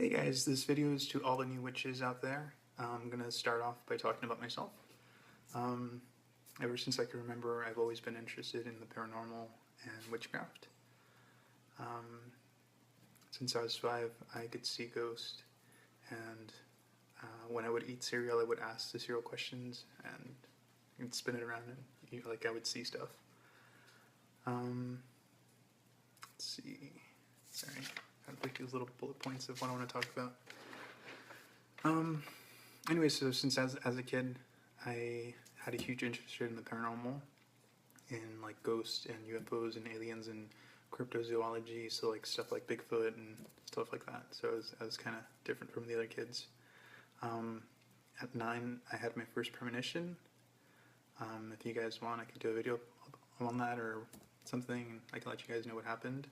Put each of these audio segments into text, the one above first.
Hey guys, this video is to all the new witches out there. I'm going to start off by talking about myself. Um, Ever since I can remember, I've always been interested in the paranormal and witchcraft. Um, since I was 5, I could see ghosts, and when I would eat cereal, I would ask the cereal questions, and I'd spin it around, and I would see stuff. Let's see. Sorry, I have like these little bullet points of what I want to talk about. Anyway, so since as a kid, I had a huge interest in the paranormal, in like ghosts and UFOs and aliens and cryptozoology, so like stuff like Bigfoot and stuff like that. So I was kind of different from the other kids. At 9, I had my first premonition. If you guys want, I could do a video on that or something. I can let you guys know what happened.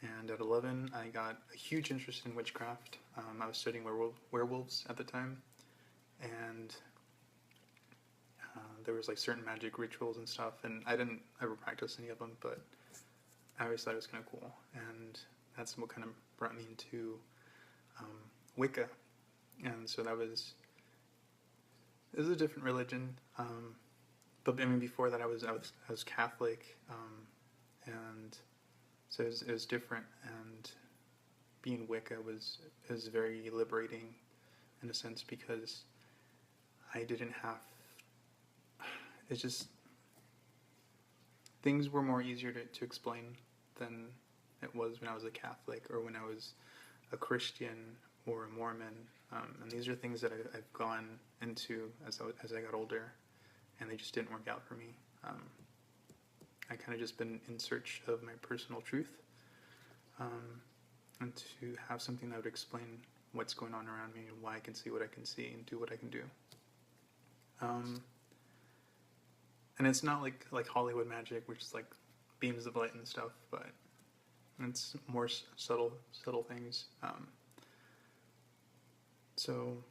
And at 11, I got a huge interest in witchcraft. I was studying werewolves at the time, and there was like certain magic rituals and stuff, and I didn't ever practice any of them, but I always thought it was kind of cool, and that's what kind of brought me into Wicca. And so it was a different religion, but I mean before that I was Catholic, and so it was different, and being Wicca was very liberating in a sense, because I didn't have, it's just, things were more easier to explain than it was when I was a Catholic or when I was a Christian or a Mormon, and these are things that I've gone into as I got older, and they just didn't work out for me. I kind of just been in search of my personal truth, and to have something that would explain what's going on around me and why I can see what I can see and do what I can do. And it's not like Hollywood magic, which is like beams of light and stuff, but it's more subtle things. So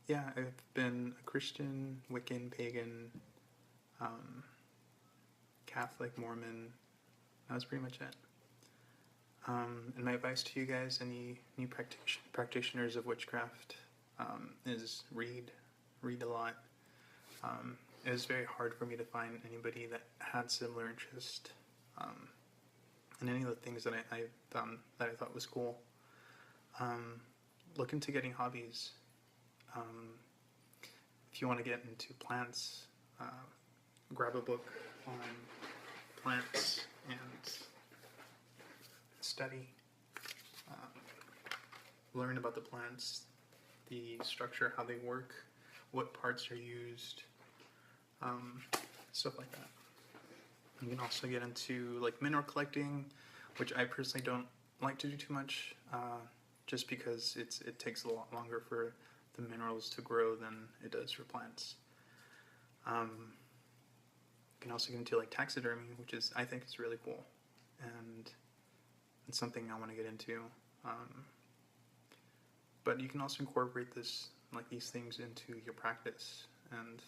yeah, I've been a Christian, Wiccan, pagan, Catholic, Mormon. That was pretty much it. And my advice to you guys, any new practitioners of witchcraft, is read a lot. It was very hard for me to find anybody that had similar interest in any of the things that I found that I thought was cool. Look into getting hobbies. If you want to get into plants, grab a book on plants and study. Learn about the plants, the structure, how they work, what parts are used, stuff like that. You can also get into like mineral collecting, which I personally don't like to do too much, just because it takes a lot longer for the minerals to grow than it does for plants. You can also get into like taxidermy, which I think is really cool, and it's something I want to get into. But you can also incorporate these things into your practice. And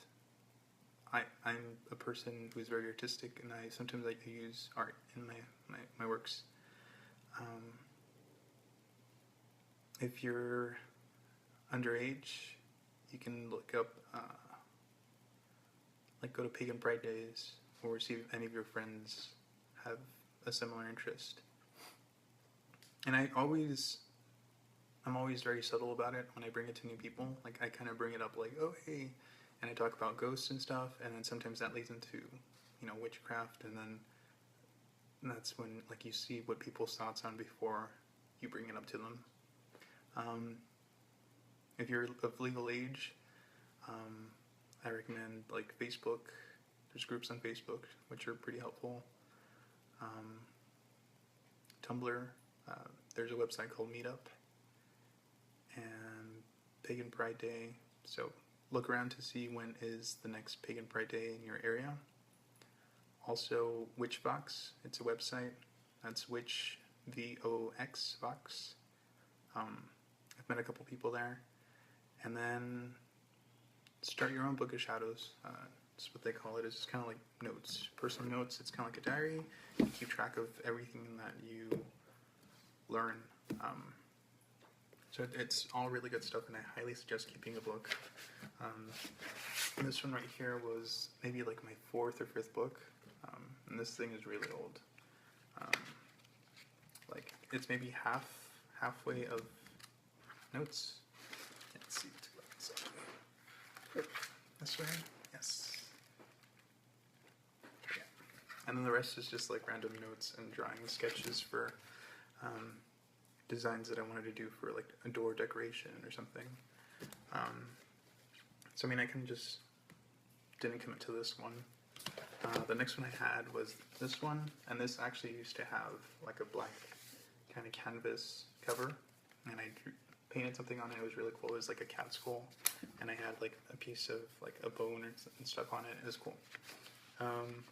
I'm a person who's very artistic, and sometimes I use art in my works. If you're underage, you can look up, go to Pagan Pride Days, or see if any of your friends have a similar interest. And I'm always very subtle about it when I bring it to new people. Like, I kind of bring it up like, oh, hey, and I talk about ghosts and stuff, and then sometimes that leads into, witchcraft, and then that's when, you see what people's thoughts on before you bring it up to them. If you're of legal age, I recommend, Facebook. There's groups on Facebook, which are pretty helpful. Tumblr, there's a website called Meetup, and Pagan Pride Day. So look around to see when is the next Pagan Pride Day in your area. Also, Witchvox, it's a website. That's Witch, VOX, Vox. I've met a couple people there. And then start your own book of shadows. That's what they call it. It's just kind of like notes, personal notes. It's kind of like a diary. You keep track of everything that you learn. So it's all really good stuff, and I highly suggest keeping a book. This one right here was maybe like my 4th or 5th book, and this thing is really old. Like it's maybe halfway of notes. Let's see. This way, yes. Yeah. And then the rest is just like random notes and drawing sketches for designs that I wanted to do for like a door decoration or something. So I mean, I can just didn't commit to this one. The next one I had was this one, and this actually used to have like a black kind of canvas cover, and I painted something on it. It was really cool. It was like a cat skull, and I had like a piece of like a bone and stuff on it. It was cool. And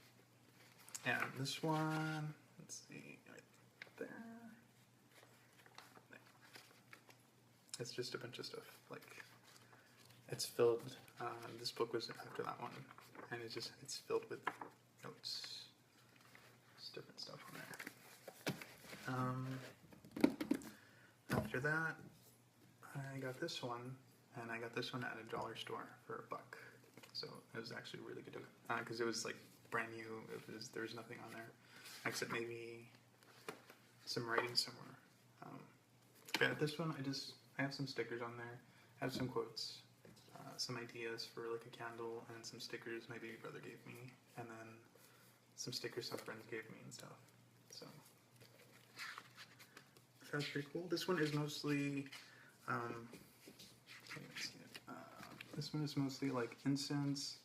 this one, let's see, right there. It's just a bunch of stuff. Like it's filled. This book was after that one, and it's filled with notes. Just different stuff on there. After that, I got this one, and I got this one at a dollar store for $1. So it was actually really good because it was like brand new. There was nothing on there except maybe some writing somewhere. But this one, I have some stickers on there. I have some quotes, some ideas for like a candle, and some stickers my baby brother gave me, and then some stickers some friends gave me and stuff. So that's pretty cool. This one is mostly, this one is mostly like incense,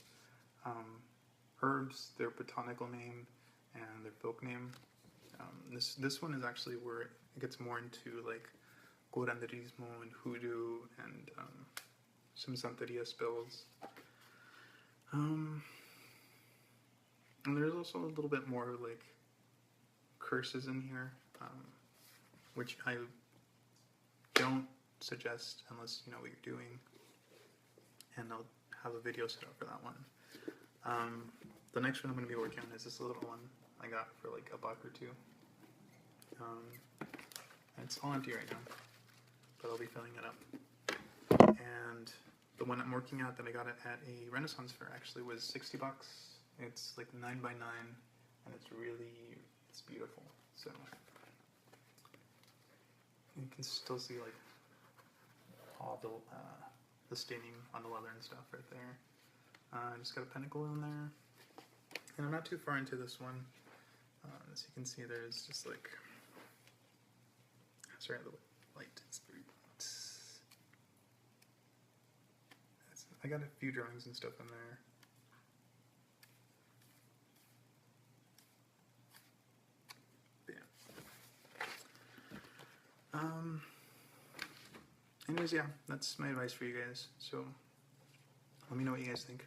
herbs, their botanical name, and their folk name. This one is actually where it gets more into like curanderismo and hoodoo and some Santeria spells. And there's also a little bit more like curses in here, which I don't suggest unless you know what you're doing, and I'll have a video set up for that one. The next one I'm going to be working on is this little one I got for like $1 or $2. And it's all empty right now, but I'll be filling it up. And the one I'm working at that I got it at a Renaissance fair actually was $60. It's like 9 by 9, and it's beautiful. So you can still see like all the staining on the leather and stuff right there. I just got a pentacle in there, and I'm not too far into this one. As you can see, there's just like, sorry, the light is very bright. I got a few drawings and stuff in there. But yeah. Anyways, yeah, that's my advice for you guys. So let me know what you guys think.